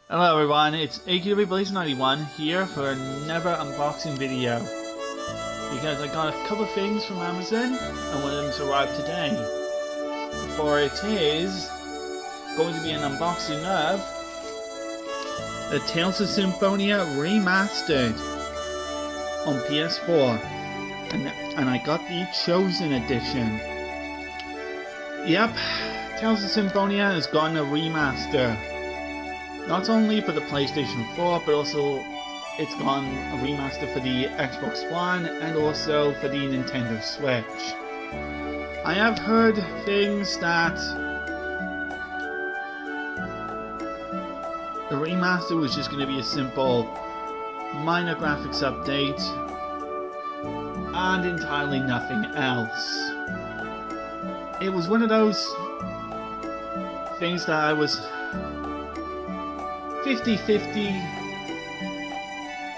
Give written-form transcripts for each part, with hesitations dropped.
Hello everyone, it's AQWBlaze91 here for another unboxing video. Because I got a couple of things from Amazon and one of them to arrive today. For it is going to be an unboxing of the Tales of Symphonia Remastered on PS4. And I got the Chosen Edition. Yep, Tales of Symphonia has gotten a remaster. Not only for the PlayStation 4, but also it's gotten a remaster for the Xbox One and also for the Nintendo Switch. I have heard things that the remaster was just going to be a simple minor graphics update and entirely nothing else. It was one of those things that I was 50-50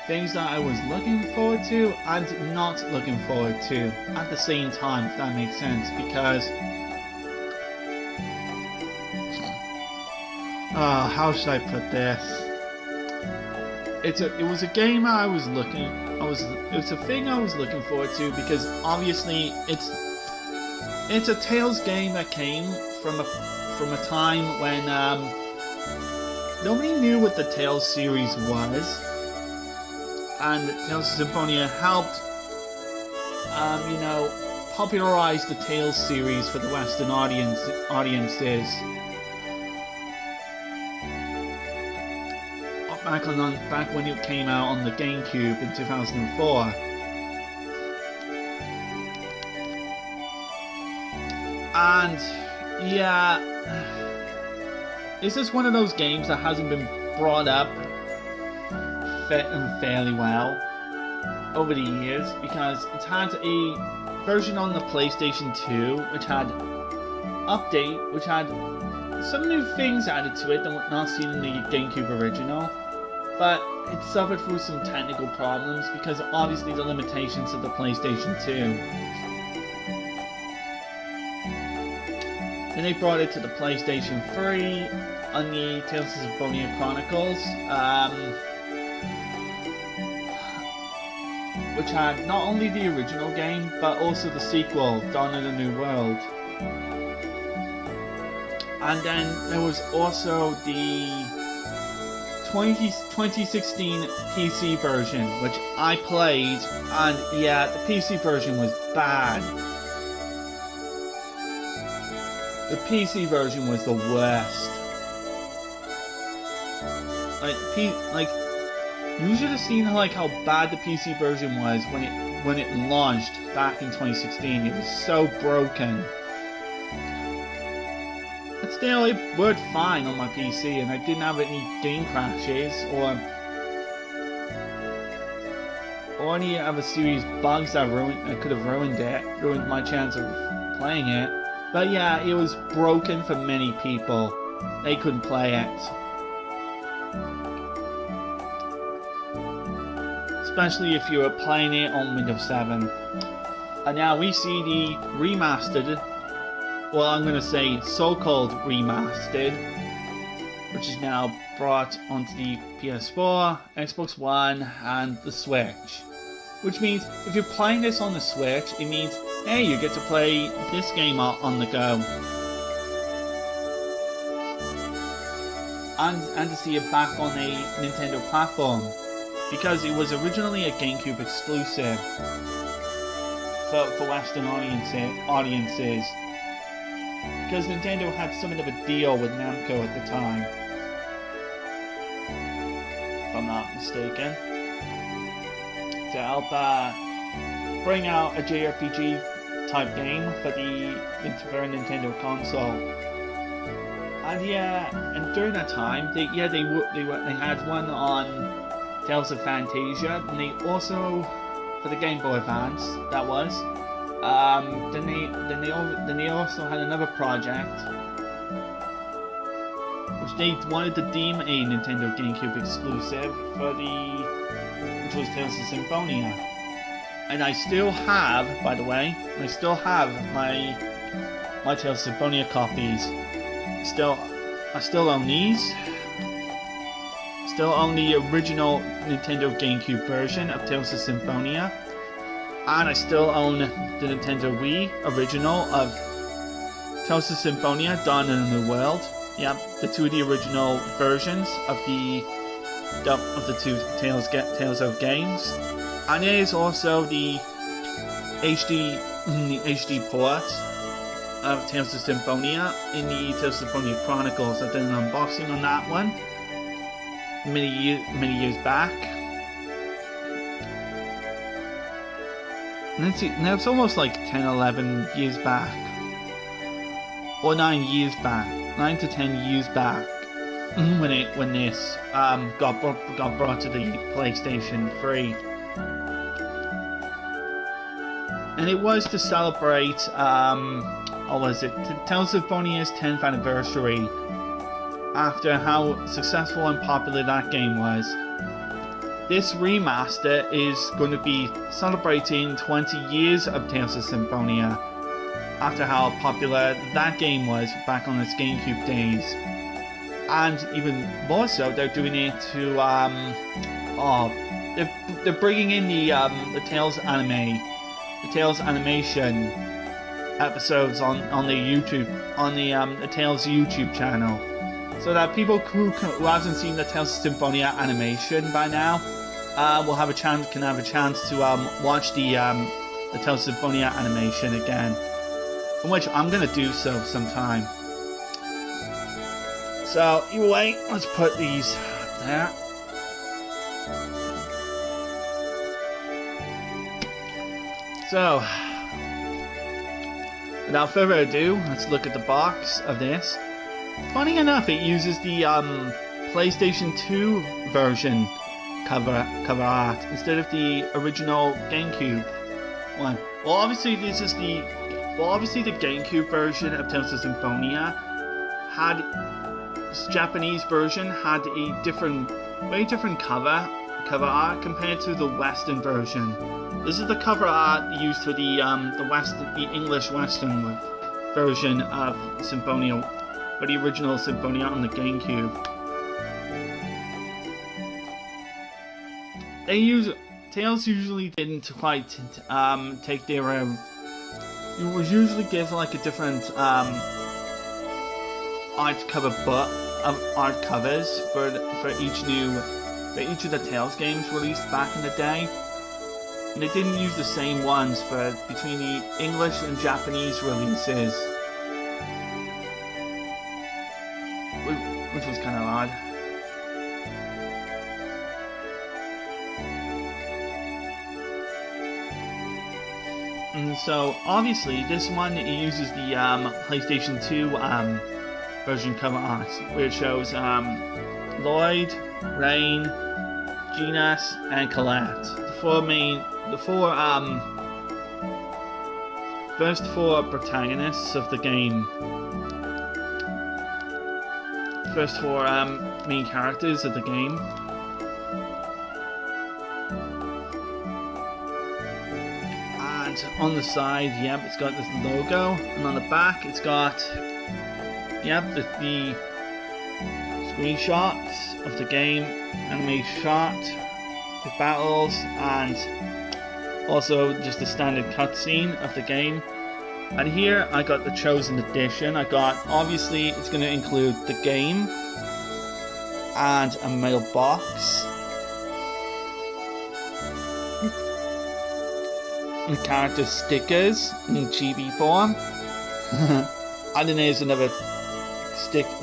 things that I was looking forward to and not looking forward to at the same time, if that makes sense, because how should I put this? It was a game it was a thing I was looking forward to, because obviously it's a Tales game that came from a time when nobody knew what the Tales series was, and Tales of Symphonia helped, popularize the Tales series for the Western audiences. Back when it came out on the GameCube in 2004. And yeah, this is one of those games that hasn't been brought up fairly well over the years, because it's had a version on the PlayStation 2 which had some new things added to it that were not seen in the GameCube original, but it suffered through some technical problems because obviously the limitations of the PlayStation 2. And they brought it to the PlayStation 3 on the Tales of Symphonia Chronicles, which had not only the original game, but also the sequel, Dawn of the New World. And then there was also the 2016 PC version, which I played, and yeah, the PC version was bad. The PC version was the worst. You should have seen how bad the PC version was when it launched back in 2016. It was so broken. But still, it worked fine on my PC, and I didn't have any game crashes or any other serious bugs that could have ruined my chance of playing it. But yeah, it was broken for many people. They couldn't play it. Especially if you were playing it on Windows 7. And now we see the remastered, well, I'm going to say so-called remastered, which is now brought onto the PS4, Xbox One, and the Switch. Which means, if you're playing this on the Switch, it means, hey, you get to play this game on the go. And to see it back on a Nintendo platform. Because it was originally a GameCube exclusive for Western audiences. Because Nintendo had something of a deal with Namco at the time, if I'm not mistaken, to help bring out a JRPG type game for the Nintendo console. And yeah, and during that time, they had one on Tales of Fantasia, and they also, for the Game Boy Advance, that was. Then they also had another project, which they wanted to deem a Nintendo GameCube exclusive which was Tales of Symphonia. And I still have, by the way, my Tales of Symphonia copies. I still own these. still own the original Nintendo GameCube version of Tales of Symphonia, and I still own the Nintendo Wii original of Tales of Symphonia Dawn in the World. Yep, the two of the original versions of the two Tales of games, and there is also the HD port of Tales of Symphonia in the Tales of Symphonia Chronicles. I did an unboxing on that one many years back. And let's see, now it's almost like 10, 11 years back, or 9 years back, 9 to 10 years back, when this got brought to the PlayStation 3. And it was to celebrate, what was it? Tales of Symphonia's 10th anniversary, after how successful and popular that game was. This remaster is going to be celebrating 20 years of Tales of Symphonia, after how popular that game was back on its GameCube days. And even more so, they're doing it to, they're bringing in the Tales anime, the Tales animation episodes on the YouTube, on the Tales YouTube channel, so that people who hasn't seen the Tales of Symphonia animation by now can have a chance to watch the Tales of Symphonia animation again, from which I'm gonna do so sometime. So either way, let's put these there. So, without further ado, let's look at the box of this. Funny enough, it uses the PlayStation 2 version cover art instead of the original GameCube one. Well, obviously the GameCube version of Tales of Symphonia had this Japanese version had a very different cover art compared to the Western version. This is the cover art used for the English Western version of Symphonia, or the original Symphonia on the GameCube. Tales usually didn't quite take their it was usually give like a different art covers for each of the Tales games released back in the day. And they didn't use the same ones between the English and Japanese releases, which was kind of odd. And so obviously this one, it uses the PlayStation 2 version cover art, where it shows Lloyd, Rain, Genas, and Colette. The first four protagonists of the game. First four main characters of the game. And on the side, yep, it's got this logo, and on the back, it's got, yep, the screenshots of the game, anime shot, the battles, and also just the standard cutscene of the game. And here I got the chosen edition. Obviously it's going to include the game and a mailbox and character stickers in chibi form. And then there's another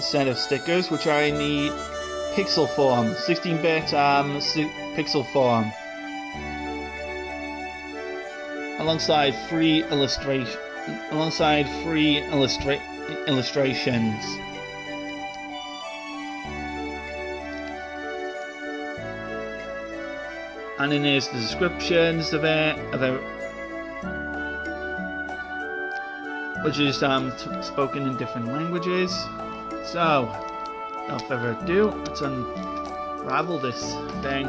set of stickers which are in the pixel form, 16-bit pixel form, alongside free illustrations. And then there's the descriptions of it, which is spoken in different languages. So, without further ado, let's unravel this thing.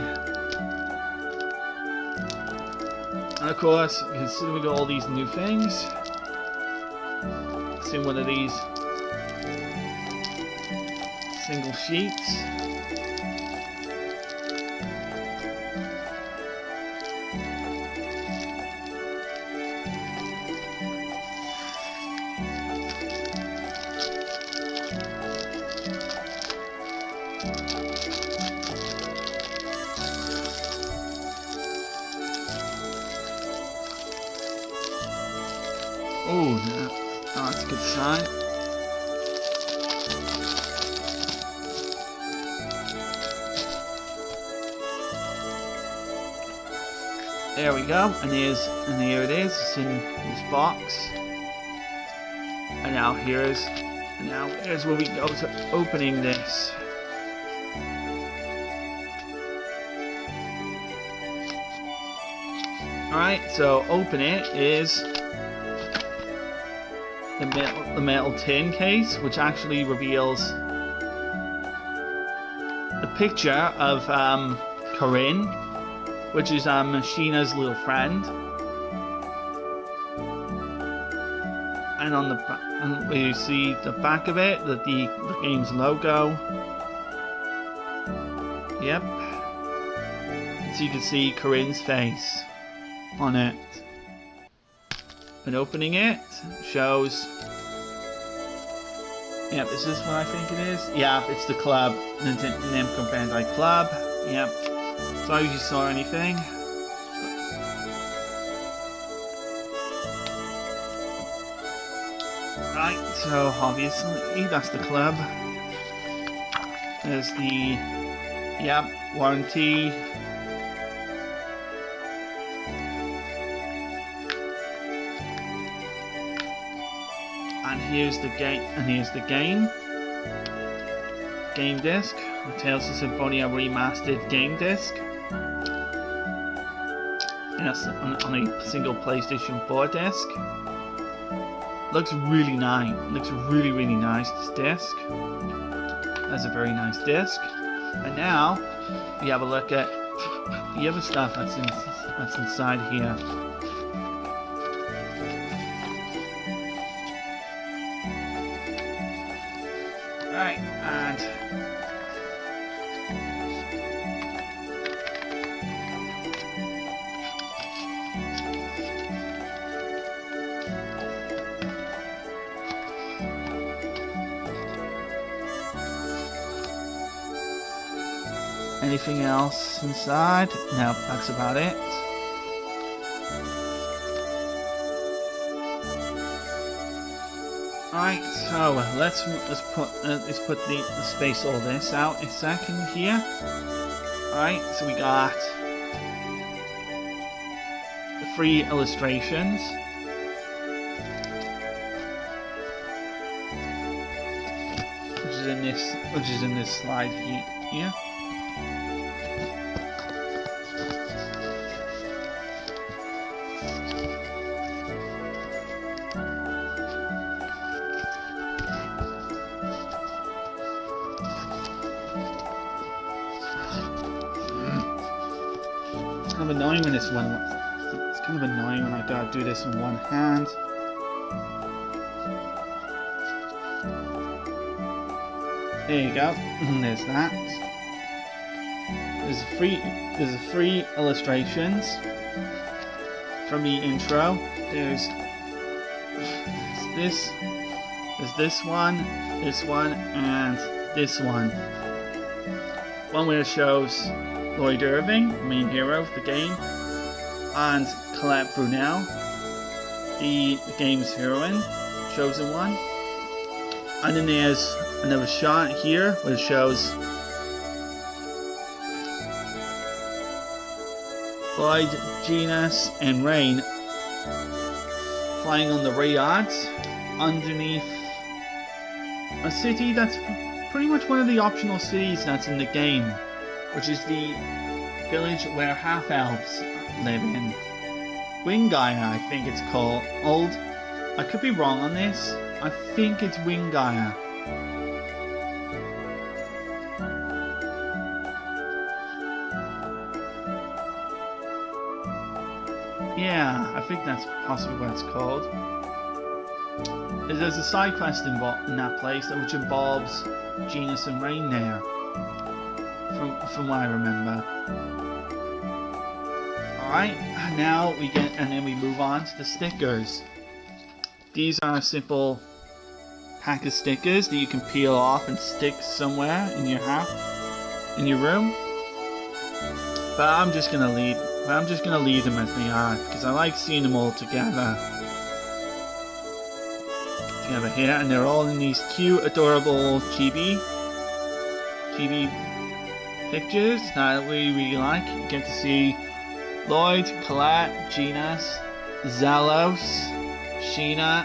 And of course, considering all these new things, it's in one of these single sheets. a good sign. There we go, and here it is. It's in this box. And now here's where we go to opening this. Alright, so open it is the metal tin case, which actually reveals a picture of Corinne, which is Sheena's little friend. And on the where you see the back of it, the game's logo. Yep. So you can see Corinne's face on it. And opening it shows. Yep, is this what I think it is? Yeah, it's the club. Namco Bandai Club. Yep. Sorry if you saw anything. Right, so obviously that's the club. There's the warranty. And here's the game disc, the Tales of Symphonia Remastered game disc. And that's on a single PlayStation 4 disc. Looks really nice. Looks really, really nice, this disc. That's a very nice disc. And now we have a look at the other stuff that's inside here. Right, and anything else inside? No, that's about it. Alright, so let's put the space all this out a second here. Alright, so we got the free illustrations. Which is in this slide here. It's kind of annoying when it's kind of annoying when I gotta do this in one hand. There you go. And there's that. There's free illustrations from the intro. There's this one, and this one. One where it shows Lloyd Irving, the main hero of the game, and Colette Brunel, the game's heroine, chosen one. And then there's another shot here where it shows Lloyd, Genus, and Rain flying on the Rayads underneath a city that's pretty much one of the optional cities that's in the game, which is the village where half-elves live in. Wingaya, I think it's called. I could be wrong on this. I think it's Wingaya. Yeah, I think that's possibly what it's called. There's a side quest involved in that place which involves Genus and Rain there, from what I remember. Alright, now then we move on to the stickers. These are a simple pack of stickers that you can peel off and stick somewhere in your house, in your room. But I'm just gonna leave them as they are because I like seeing them all together. together here, and they're all in these cute, adorable chibi pictures that we really like. You get to see Lloyd, Colette, Genas, Zalos, Sheena,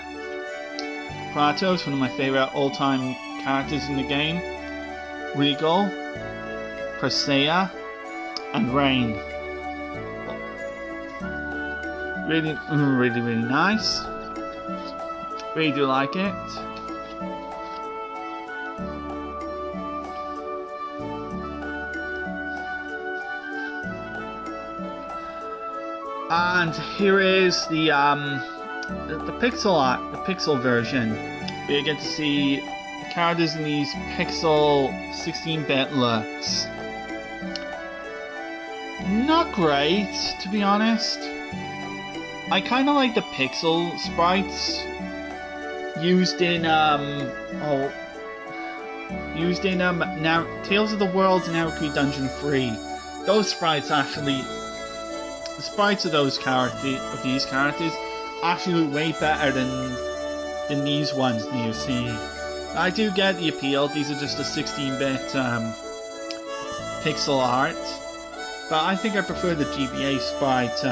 Kratos, one of my favorite all-time characters in the game, Regal, Persea, and Rain. Really nice. Really do like it. And here is the pixel art, the pixel version. We get to see the characters in these pixel 16-bit looks. Not great, to be honest. I kind of like the pixel sprites used in now Tales of the World and Naruki Dungeon 3. Those sprites actually, the sprites of these characters actually look way better than these ones that you see. I do get the appeal. These are just a 16-bit pixel art, but I think I prefer the GBA sprite.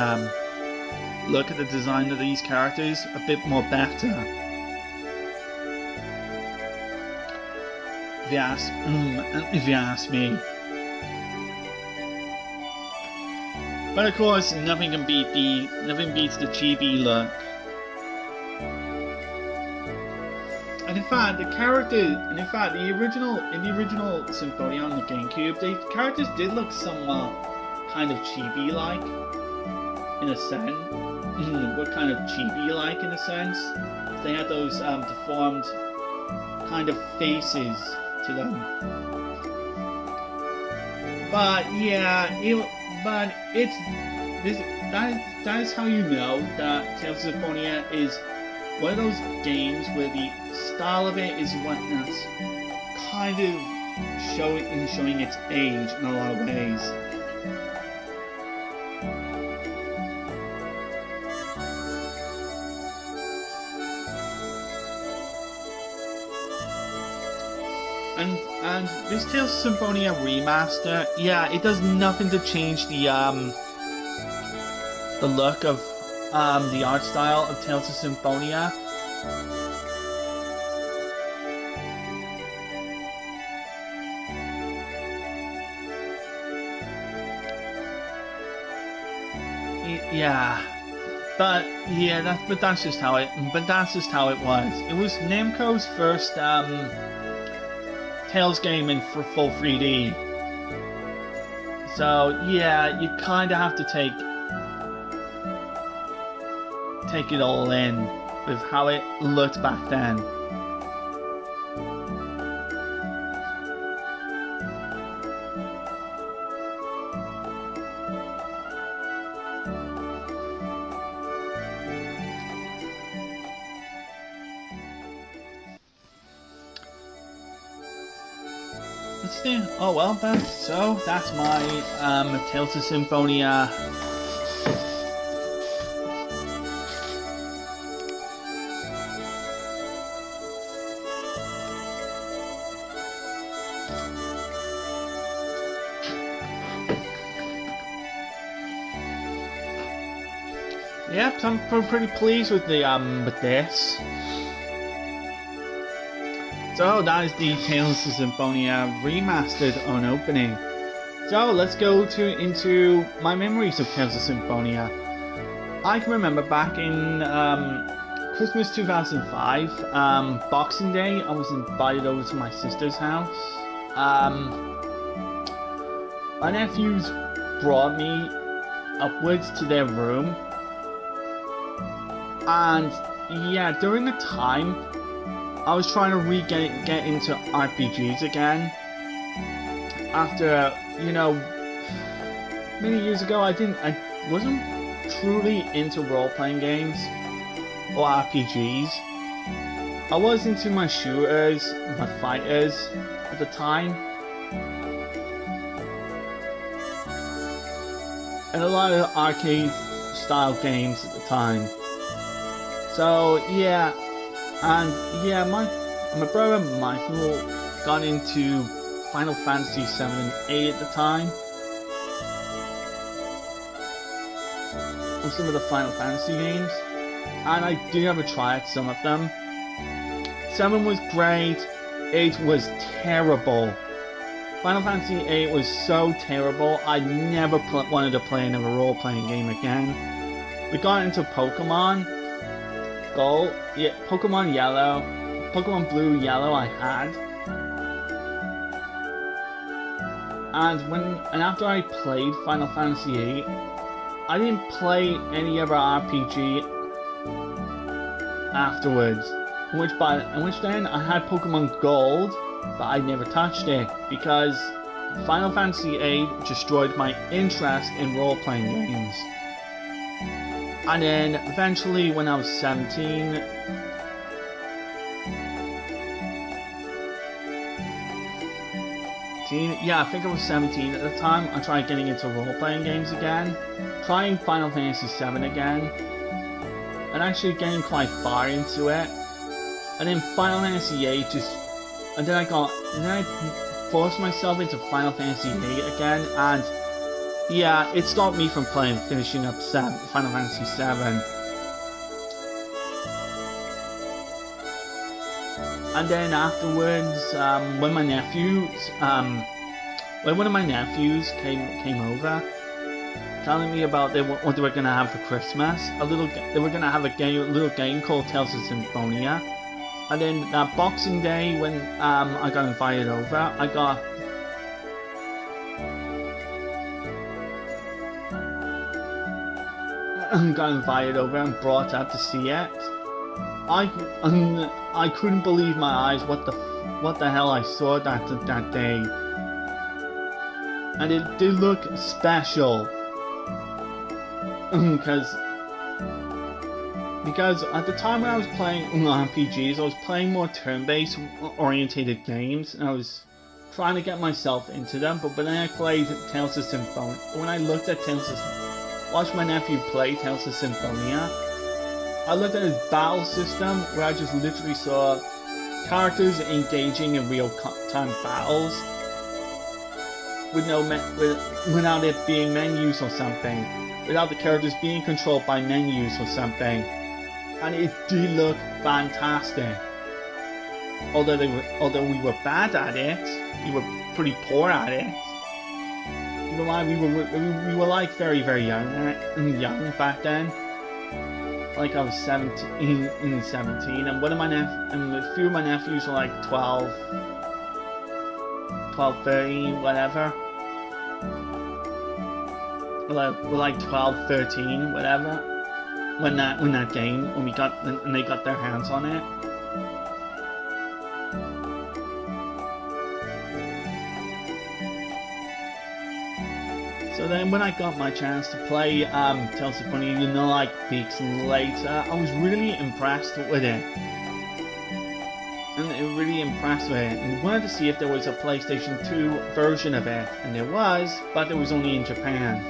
Look at the design of these characters, a bit more better. If you ask me. But of course, nothing beats the chibi look. And in fact, the original Symphonia on the GameCube, the characters did look somewhat kind of chibi-like, in a sense. What kind of chibi-like in a sense? They had those deformed kind of faces to them. But yeah, that is how you know that Tales of Symphonia is one of those games where the style of it is one that's kind of showing its age in a lot of ways. And this Tales of Symphonia Remaster, yeah, it does nothing to change the look of the art style of Tales of Symphonia. Yeah, but that's just how it was. It was Namco's first Tales game in for full 3D. So yeah, you kind of have to take it all in with how it looked back then. Oh well, that's my Tales of Symphonia Yep, I'm pretty pleased with the with this. So that is the Tales of Symphonia Remastered on opening. So let's go into my memories of Tales of Symphonia. I can remember back in Christmas 2005, Boxing Day, I was invited over to my sister's house. My nephews brought me upwards to their room. And yeah, during the time, I was trying to get into RPGs again. After, you know, many years ago, I wasn't truly into role-playing games or RPGs. I was into my shooters, my fighters at the time, and a lot of arcade-style games at the time. So yeah, And yeah, my brother Michael got into Final Fantasy 7 and 8 at the time. And some of the Final Fantasy games. And I did have a try at some of them. 7 was great, 8 was terrible. Final Fantasy 8 was so terrible, I never wanted to play another role-playing game again. We got into Pokemon Gold, yeah, Pokemon Yellow, Pokemon Blue, Yellow I had. And after I played Final Fantasy 8, I didn't play any other RPG afterwards. In which then I had Pokemon Gold, but I never touched it because Final Fantasy VIII destroyed my interest in role-playing games. And then eventually when I was 17, yeah, I think I was 17 at the time, I tried getting into role-playing games again, trying Final Fantasy VII again, and actually getting quite far into it. And then Final Fantasy VIII and then I forced myself into Final Fantasy VIII again, and yeah, it stopped me from finishing up Final Fantasy VII. And then afterwards, when one of my nephews came over, telling me about what they were gonna have for Christmas, they were gonna have a little game called Tales of Symphonia. And then that Boxing Day, when I got invited over, I got invited over and brought up to see it. I couldn't believe my eyes. What the hell I saw that day, and it did look special because at the time when I was playing RPGs, I was playing more turn-based orientated games, and I was trying to get myself into them. But when I played Tales of Symphonia, watched my nephew play Tales of Symphonia, I looked at his battle system, where I just literally saw characters engaging in real-time battles without it being menus or something, without the characters being controlled by menus or something. And it did look fantastic. Although we were bad at it, we were pretty poor at it. Keep in mind, we were like very young back then. Like I was 17, and a few of my nephews were like 12, 13, whatever. We're like 12, 13, whatever. When they got their hands on it. So then when I got my chance to play Tales of Symphonia, like weeks later, I was really impressed with it. And wanted to see if there was a PlayStation 2 version of it, and there was, but it was only in Japan.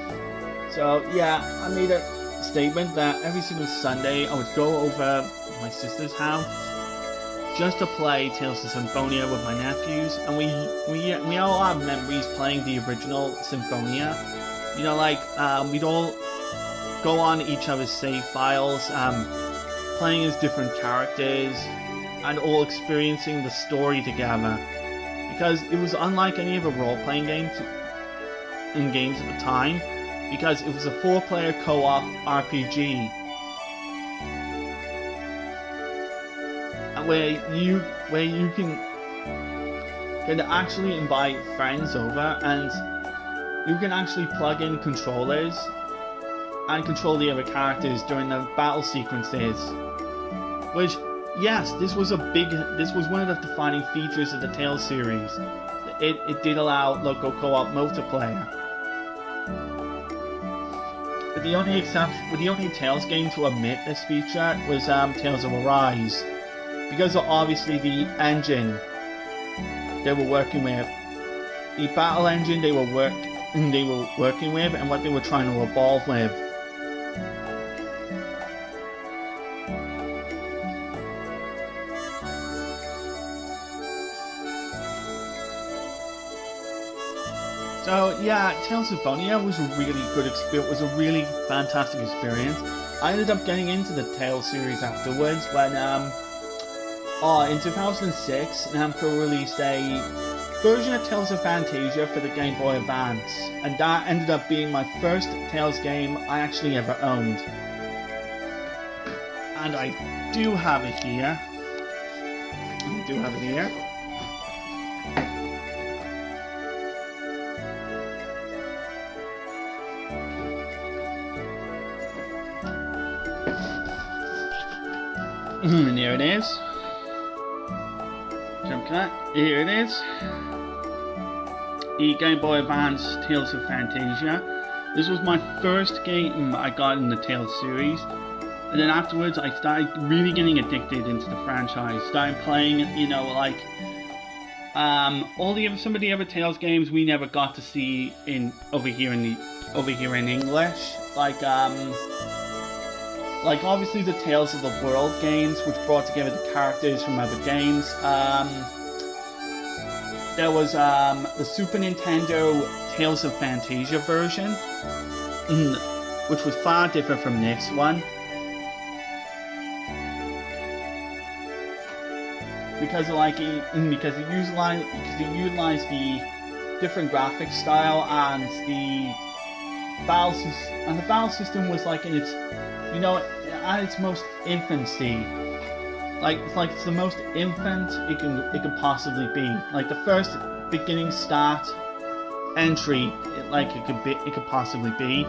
So yeah, I made a statement that every single Sunday I would go over to my sister's house just to play Tales of Symphonia with my nephews, and we all have memories playing the original Symphonia. We'd all go on each other's save files, playing as different characters, and all experiencing the story together. Because it was unlike any other role-playing games at the time, because it was a 4-player co-op RPG. Where you can actually invite friends over, and you can actually plug in controllers and control the other characters during the battle sequences. Which, yes, this was one of the defining features of the Tales series. It did allow local co-op multiplayer. But the only Tales game to omit this feature was Tales of Arise. Because of obviously the engine they were working with, the battle engine they were working with, and what they were trying to evolve with. So yeah, Tales of Symphonia was a really good experience. Was a really fantastic experience. I ended up getting into the Tales series afterwards when in 2006 Namco released a version of Tales of Fantasia for the Game Boy Advance, and that ended up being my first Tales game I actually ever owned. And I do have it here. And here it is. Jump cut. Here it is. The Game Boy Advance Tales of Fantasia. This was my first game I got in the Tales series. And then afterwards I started really getting addicted into the franchise. Started playing, you know, like some of the other Tales games we never got to see over here in English. Like obviously the Tales of the World games, which brought together the characters from other games. There was the Super Nintendo Tales of Fantasia version, which was far different from this one. Because it utilized the different graphic style, and the battle system was like in its, you know, at its most infancy. It's the most infant it can possibly be. Like the first beginning start entry it could possibly be.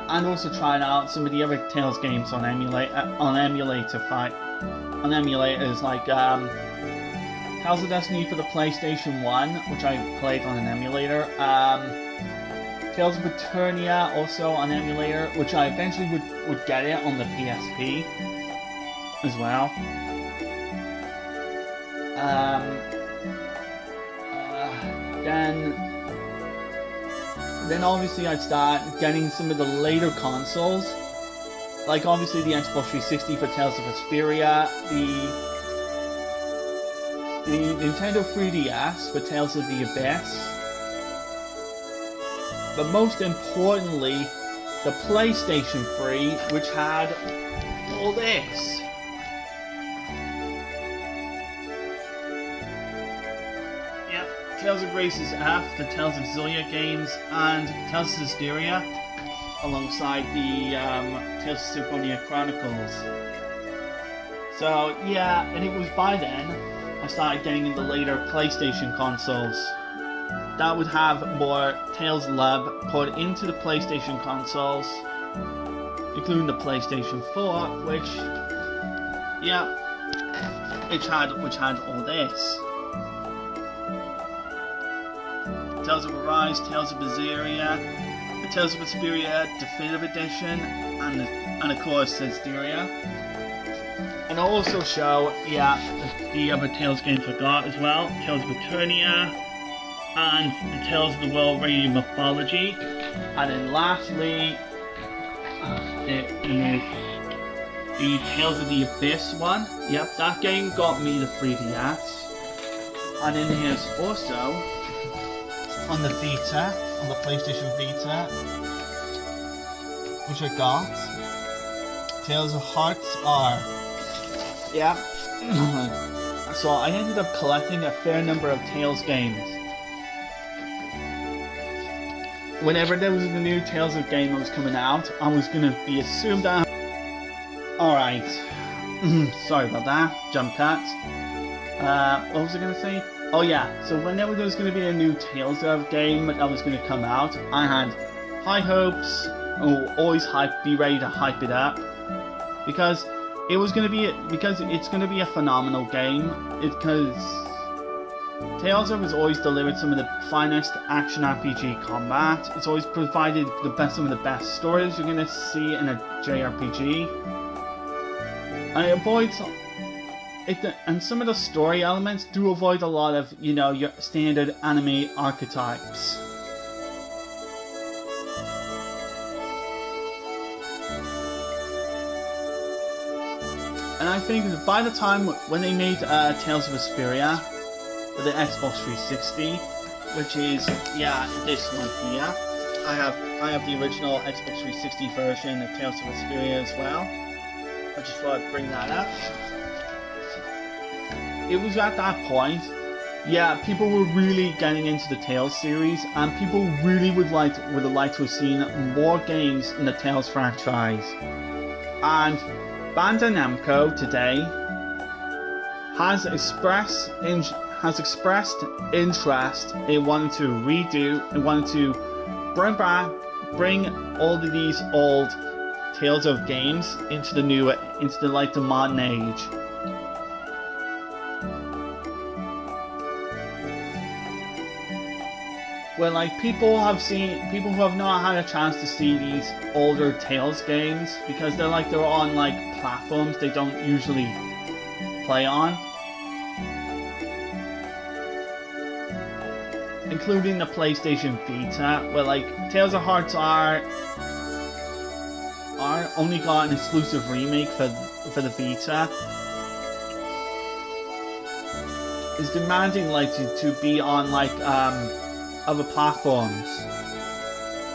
And also trying out some of the other Tales games on emulators like Tales of Destiny for the PlayStation 1, which I played on an emulator. Tales of Eternia also on emulator, which I eventually would get it on the PSP as well. Then obviously I'd start getting some of the later consoles, like obviously the Xbox 360 for Tales of Vesperia, the Nintendo 3DS for Tales of the Abyss, but most importantly, the PlayStation 3, which had all this. Yep, Tales of Graces F, the Tales of Xillia games, and Tales of Hysteria, alongside the Tales of Symphonia Chronicles. So yeah, and it was by then I started getting in the later PlayStation consoles that would have more Tales love put into the PlayStation consoles, including the PlayStation 4, which had all this. Tales of Arise, Tales of Berseria, the Tales of Vesperia Definitive Edition, and of course Hysteria. And I'll also show the other Tales games I got as well. Tales of Eternia, and the Tales of the World Radio Mythology. And then lastly, there is the Tales of the Abyss one. Yep, that game got me the 3DS. And then there's also, on the Vita, on the PlayStation Vita, which I got, Tales of Hearts R. Yeah. So I ended up collecting a fair number of Tales games. Whenever there was a new Tales of game that was coming out, I was going to be assumed that... Alright. Sorry about that. Jump cut. What was I going to say? Oh yeah, so whenever there was going to be a new Tales of game that was going to come out, I had high hopes, always be ready to hype it up, because it's going to be a phenomenal game. Because Tales of has always delivered some of the finest action RPG combat. It's always provided some of the best stories you're going to see in a JRPG. And it avoids and some of the story elements do avoid a lot of, you know, your standard anime archetypes. And I think that by the time when they made Tales of Symphonia for the Xbox 360, which is, yeah, this one here. I have the original Xbox 360 version of Tales of Symphonia as well. I just thought I'd bring that up. It was at that point, yeah, people were really getting into the Tales series, and people really would like to have seen more games in the Tales franchise. And Bandai Namco today has expressed interest in wanting to redo and wanting to bring all of these old Tales of games into the modern age. Where like people who have not had a chance to see these older Tales games because they're on like platforms they don't usually play on, including the PlayStation Vita, where like Tales of Hearts are only got an exclusive remake for the Vita. Is demanding like to be on like other platforms.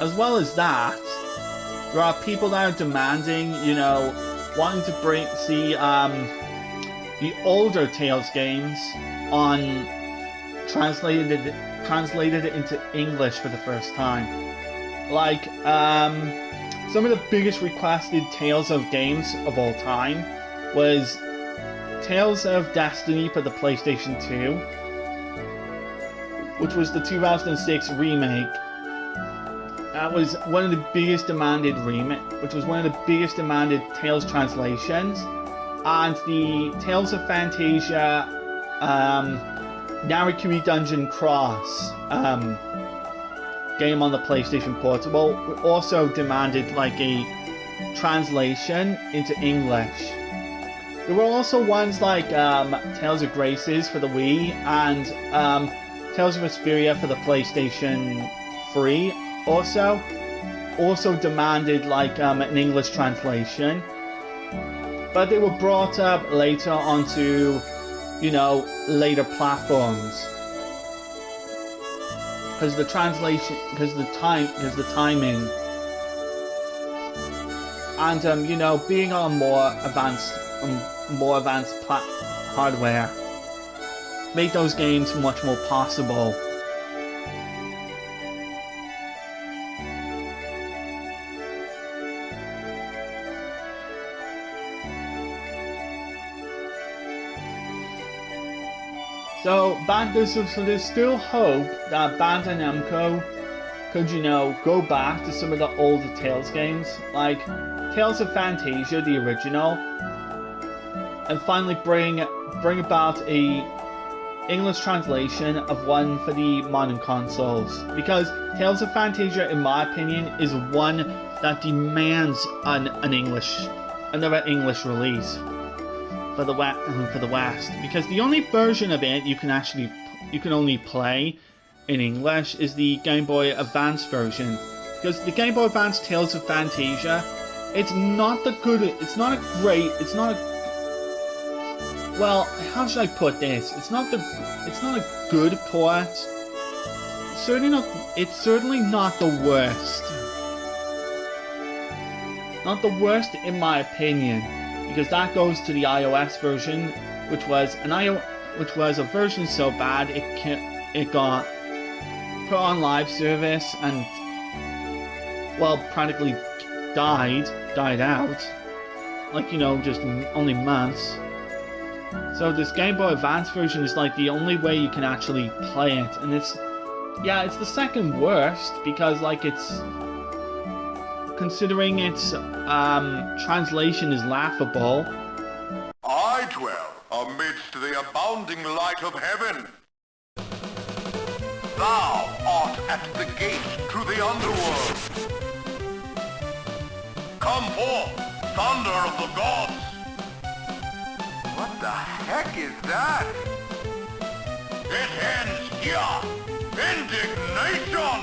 As well as that, there are people that are demanding, you know, wanting to see the older Tales games on translated into English for the first time. Like some of the biggest requested Tales of games of all time was Tales of Destiny for the PlayStation 2, which was the 2006 remake. That was one of the biggest demanded Tales translations, and the Tales of Fantasia Narikiri Dungeon Cross game on the PlayStation Portable also demanded like a translation into English. There were also ones like Tales of Graces for the Wii and Tales of Symphonia for the PlayStation 3 also demanded like an English translation, but they were brought up later onto, you know, later platforms because the translation, because the timing, and you know, being on more advanced hardware made those games much more possible. So there's still hope that Bandai Namco could, you know, go back to some of the older Tales games, like Tales of Fantasia, the original, and finally bring about a English translation of one for the modern consoles. Because Tales of Fantasia, in my opinion, is one that demands another English release for the West, because the only version of it you can only play in English is the Game Boy Advance version. Because the Game Boy Advance Tales of Fantasia, well, how should I put this? It's not a good port. It's certainly not the worst. Not the worst in my opinion, because that goes to the iOS version, which was a version so bad it got put on live service and, well, practically died out, like, you know, just only months. So this Game Boy Advance version is like the only way you can actually play it, and it's the second worst, because like it's, considering its translation is laughable. I dwell amidst the abounding light of heaven. Thou art at the gate to the underworld. Come forth, thunder of the gods. What the heck is that? It ends here. Indignation!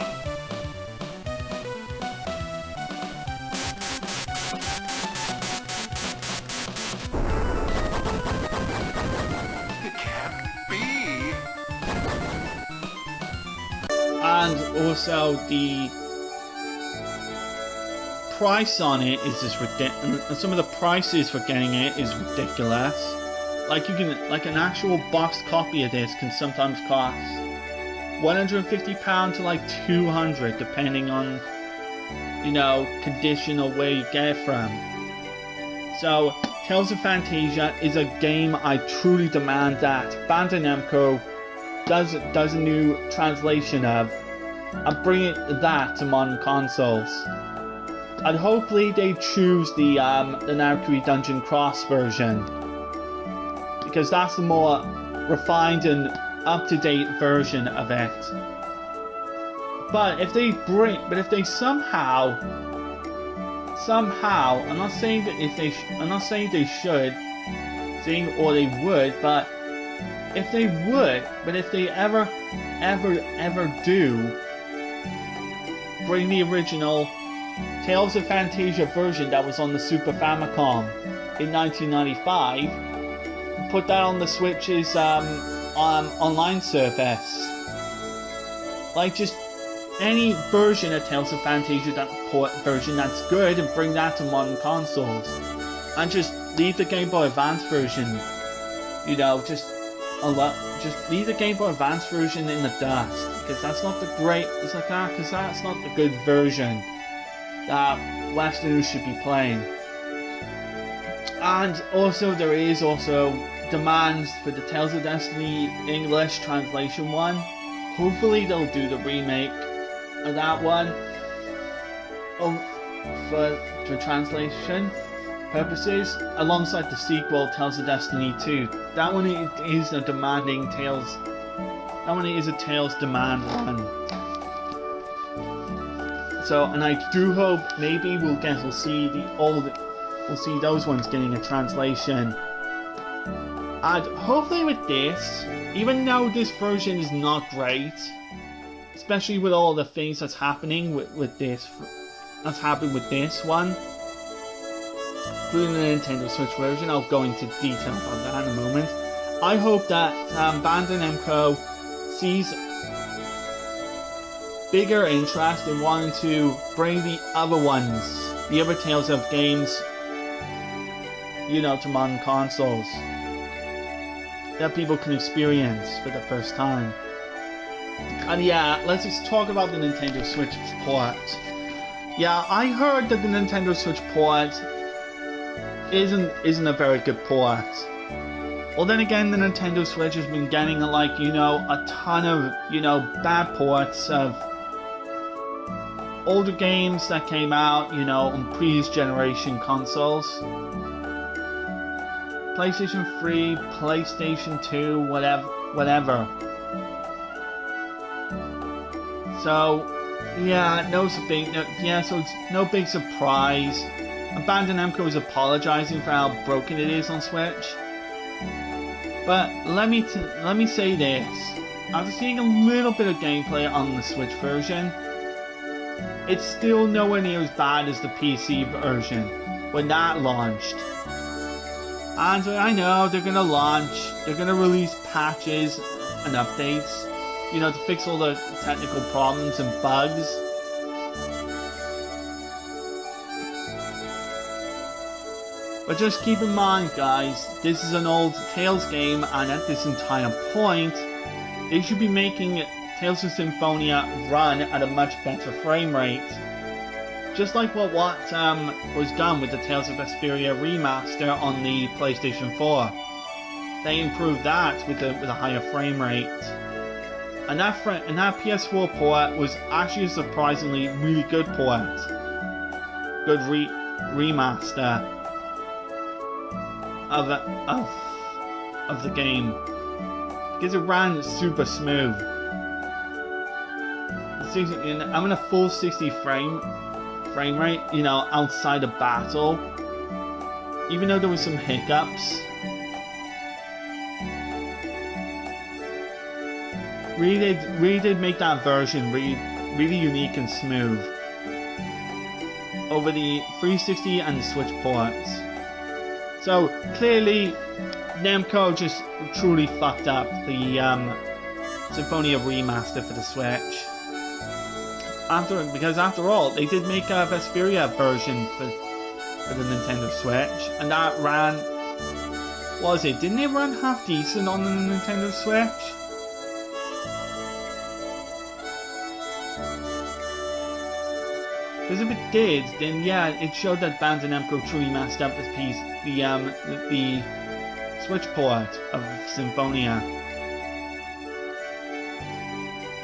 and also the price on it is just ridiculous. And some of the prices for getting it is ridiculous. Like an actual boxed copy of this can sometimes cost £150 to like 200, depending on, you know, condition or where you get it from. So Tales of Fantasia is a game I truly demand that Bandai Namco does a new translation of and bring that to modern consoles. And hopefully they choose the Naukri Dungeon Cross version, because that's the more refined and up-to-date version of it. But if they somehow, I'm not saying that I'm not saying they should, or they would, but if they ever do bring the original Tales of Fantasia version that was on the Super Famicom in 1995, put that on the Switch's online service. Like, just any version of Tales of Fantasia version that's good, and bring that to modern consoles. And just leave the Game Boy Advance version, you know, just leave the Game Boy Advance version in the dust, because that's not the because that's not the good version that Westerners should be playing. And also there is also demands for the Tales of Destiny English translation one. Hopefully they'll do the remake of that one for translation purposes, alongside the sequel Tales of Destiny 2. That one is a demanding Tales. That one is a Tales demand one. So, and I do hope maybe we'll see those ones getting a translation. And hopefully with this, even though this version is not great, especially with all the things that's happening with this one, including the Nintendo Switch version, I'll go into detail about that in a moment. I hope that Bandai Namco sees bigger interest in wanting to bring the other Tales of games, you know, to modern consoles that people can experience for the first time. And yeah, let's just talk about the Nintendo Switch port. Yeah, I heard that the Nintendo Switch port isn't a very good port. Well, then again, the Nintendo Switch has been getting, like, you know, a ton of, you know, bad ports of older games that came out, you know, on previous generation consoles. PlayStation 3, PlayStation 2, whatever. So, yeah, so it's no big surprise. And Bandai Namco is apologizing for how broken it is on Switch. But let me say this: after seeing a little bit of gameplay on the Switch version, it's still nowhere near as bad as the PC version when that launched. And I know they're gonna release patches and updates, you know, to fix all the technical problems and bugs. But just keep in mind, guys, this is an old Tales game, and at this entire point, they should be making Tales of Symphonia run at a much better frame rate. Just like what was done with the Tales of Symphonia Remaster on the PlayStation 4. They improved that with a higher frame rate. And that PS4 port was actually a surprisingly really good port. Good remaster of the game, because it ran super smooth. I'm in a full 60 frame rate, you know, outside of battle, even though there was some hiccups. Really did make that version really unique and smooth over the 360 and the Switch ports. So clearly, Namco just truly fucked up the Symphonia Remaster for the Switch. because after all, they did make a Vesperia version for the Nintendo Switch, and that ran, what was it? Didn't it run half decent on the Nintendo Switch? Because if it did, then yeah, it showed that Bandai Namco truly messed up this piece, the Switch port of Symphonia.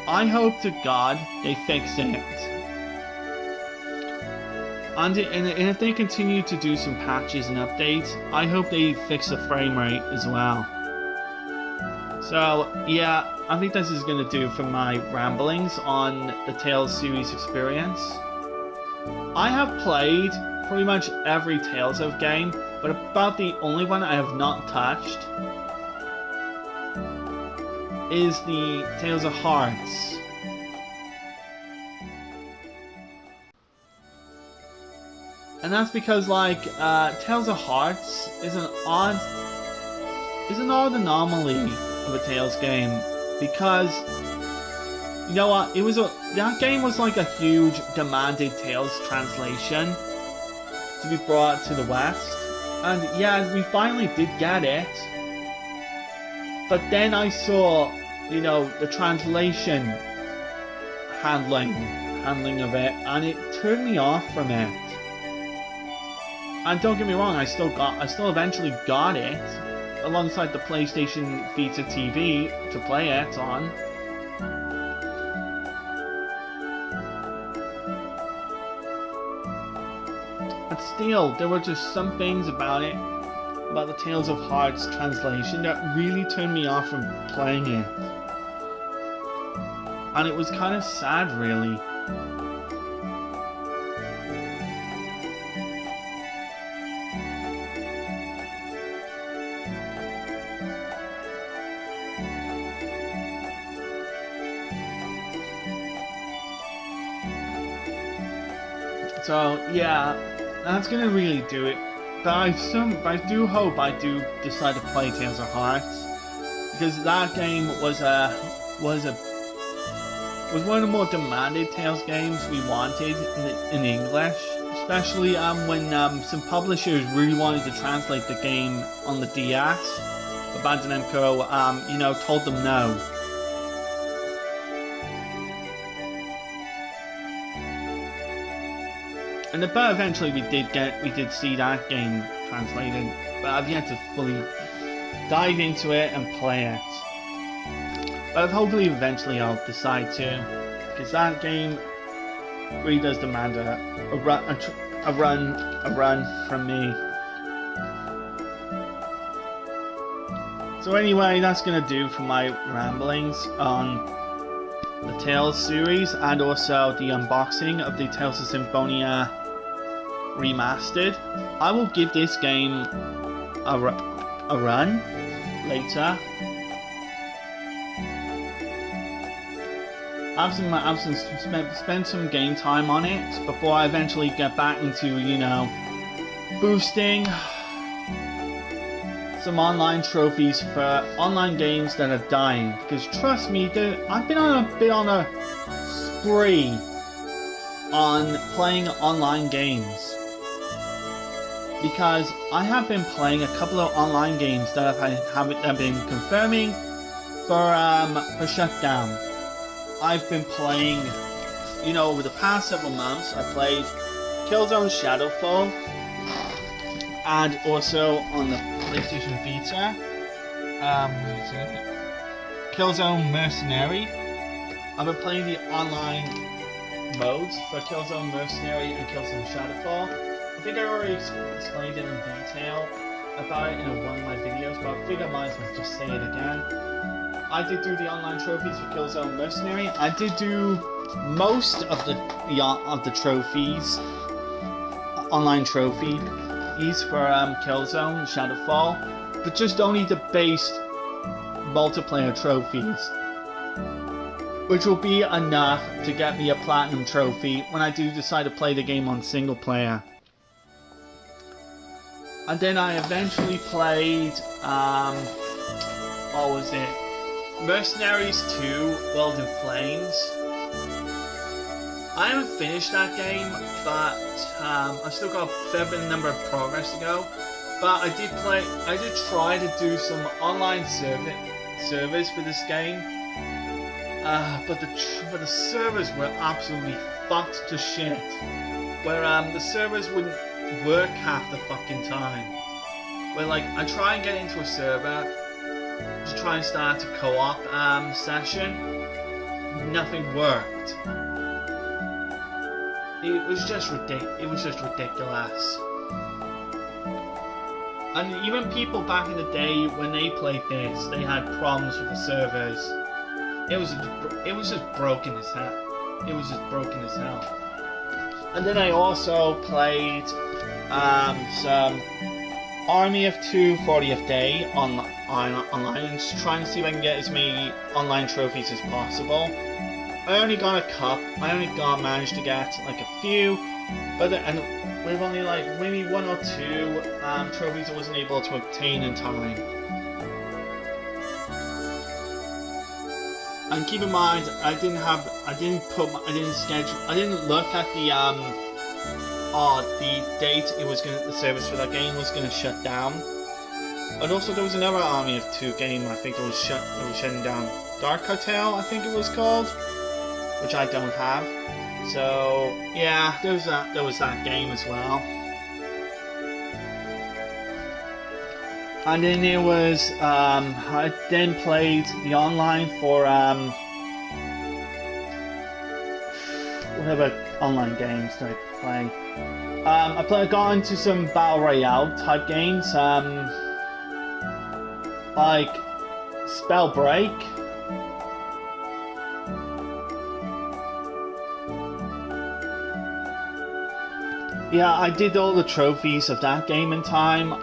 I hope to God they fix it. And if they continue to do some patches and updates, I hope they fix the frame rate as well. So yeah, I think this is going to do for my ramblings on the Tales series experience. I have played pretty much every Tales of game, but about the only one I have not touched is the Tales of Hearts. And that's because, like, Tales of Hearts is an odd anomaly of a Tales game, because you know what? That game was like a huge demanded Tales translation to be brought to the West, and yeah, we finally did get it. But then I saw, you know, the translation handling of it, and it turned me off from it. And don't get me wrong, I still eventually got it alongside the PlayStation Vita TV to play it on. But still, there were just some things about it, about the Tales of Hearts translation, that really turned me off from playing it. And it was kind of sad, really. So yeah, that's gonna really do it. But I do hope I do decide to play Tales of Hearts, because that game was one of the more demanded Tales games we wanted in English, especially when some publishers really wanted to translate the game on the DS, but Bandai Namco you know, told them no. But eventually we did see that game translated, but I've yet to fully dive into it and play it. But hopefully eventually I'll decide to, because that game really does demand a run from me. So anyway, that's gonna do for my ramblings on the Tales series, and also the unboxing of the Tales of Symphonia Remastered. I will give this game a run later. I've spent some game time on it before I eventually get back into, you know, boosting some online trophies for online games that are dying. Because trust me, I've been on a spree on playing online games. Because I have been playing a couple of online games that have been confirming for shutdown. I've been playing, you know, over the past several months, I played Killzone Shadowfall, and also on the PlayStation Vita, Killzone Mercenary. I've been playing the online modes for Killzone Mercenary and Killzone Shadowfall. I think I already explained it in detail about it in one of my videos, but I figured I might as well just say it again. I did do the online trophies for Killzone Mercenary. I did do most of the trophies, online trophies for Killzone Shadowfall, but just only the base multiplayer trophies, which will be enough to get me a platinum trophy when I do decide to play the game on single player. And then I eventually played, what was it? Mercenaries 2, World in Flames. I haven't finished that game, but I've still got a fair bit number of progress to go. But I did try to do some online servers for this game. But the servers were absolutely fucked to shit. Where the servers wouldn't work half the fucking time. Where like I try and get into a server to try and start a co-op session, nothing worked. It was just ridiculous. And even people back in the day when they played this, they had problems with the servers. It was just broken as hell. It was just broken as hell. And then I also played some Army of Two 40th Day online, just trying to see if I can get as many online trophies as possible. I only got a cup. I only managed to get like a few, but and with only like maybe 1 or 2 trophies I wasn't able to obtain in time. And keep in mind, I didn't look at the date the service for that game was gonna shut down. And also there was another Army of Two game I think it was shutting down. Dark Hotel, I think it was called, which I don't have. So yeah, there was that game as well. And then there was I then played the online for whatever online games did I play. I got into some battle royale type games, like Spellbreak. Yeah, I did all the trophies of that game in time.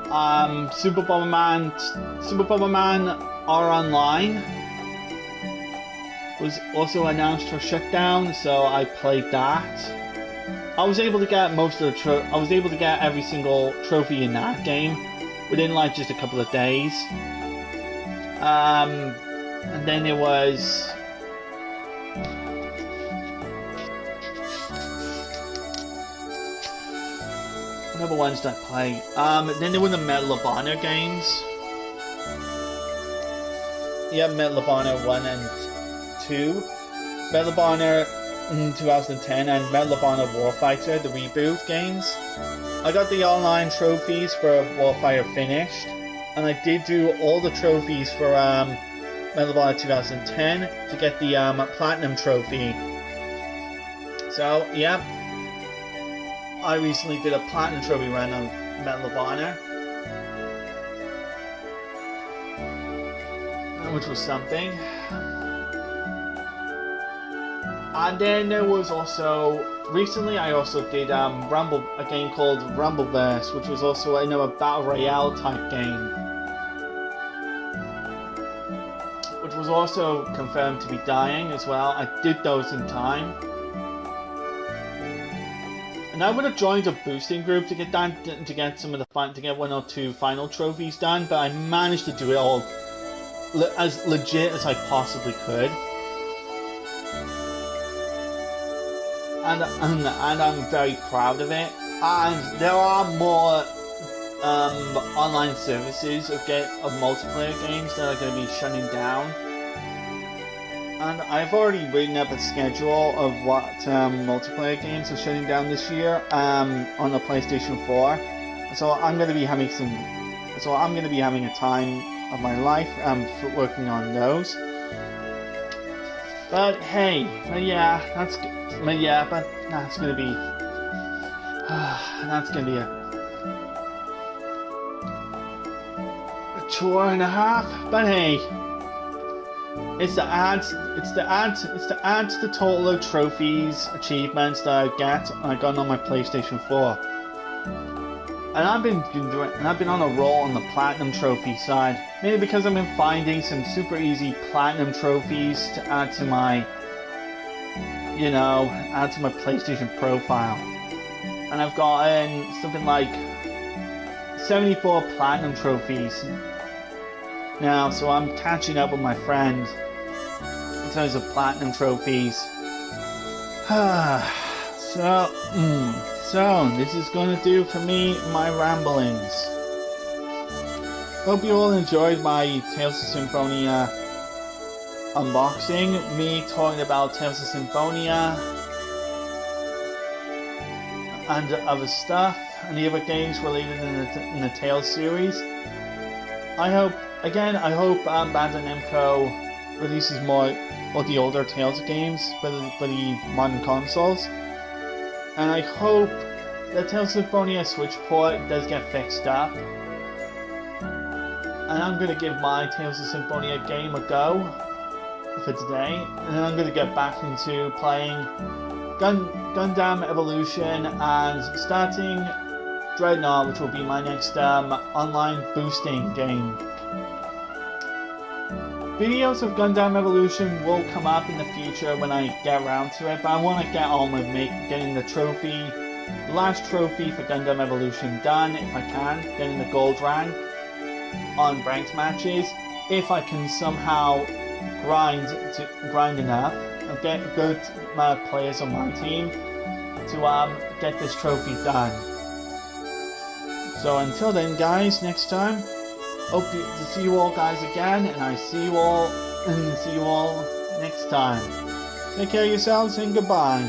Super Bomberman R Online was also announced for shutdown, so I played that. I was able to get every single trophy in that game within like just a couple of days. And then there was other ones that I play. Then there were the Medal of Honor games. Yeah, Medal of Honor 1 and 2. Medal of Honor in 2010 and Medal of Honor Warfighter, the reboot games. I got the online trophies for Warfighter finished, and I did do all the trophies for Medal of Honor 2010 to get the Platinum trophy. So, yeah. I recently did a Platinum trophy run on Medal of Honor, which was something. And then there was also, recently I also did a game called Rumbleverse, which was also another Battle Royale type game, which was also confirmed to be dying as well. I did those in time. And I would have joined a boosting group to get done, to get 1 or 2 final trophies done, but I managed to do it all as legit as I possibly could. And I'm very proud of it. And there are more online services of multiplayer games that are going to be shutting down. And I've already written up a schedule of what multiplayer games are shutting down this year on the PlayStation 4. So I'm going to be having a time of my life for working on those. But hey, that's gonna be a chore and a half. But hey, it's to add to the total of trophies, achievements that I got on my PlayStation 4. And I've been on a roll on the Platinum trophy side, mainly because I've been finding some super easy Platinum trophies to add to my PlayStation profile. And I've gotten something like 74 Platinum trophies now, so I'm catching up with my friend in terms of Platinum trophies. So this is gonna do for me, my ramblings. Hope you all enjoyed my Tales of Symphonia unboxing, me talking about Tales of Symphonia and other stuff, and the other games related in the Tales series. I hope Bandai Namco releases more of the older Tales games for the modern consoles. And I hope the Tales of Symphonia Switch port does get fixed up. And I'm going to give my Tales of Symphonia game a go for today. And then I'm going to get back into playing Gundam Evolution and starting Dreadnought, which will be my next online boosting game. Videos of Gundam Evolution will come up in the future when I get around to it, but I want to get on with getting the last trophy for Gundam Evolution done if I can, getting the gold rank on ranked matches. If I can somehow grind enough and get good players on my team to get this trophy done. So until then, guys, next time. Hope to see you all guys again, and I see you all next time. Take care of yourselves and goodbye.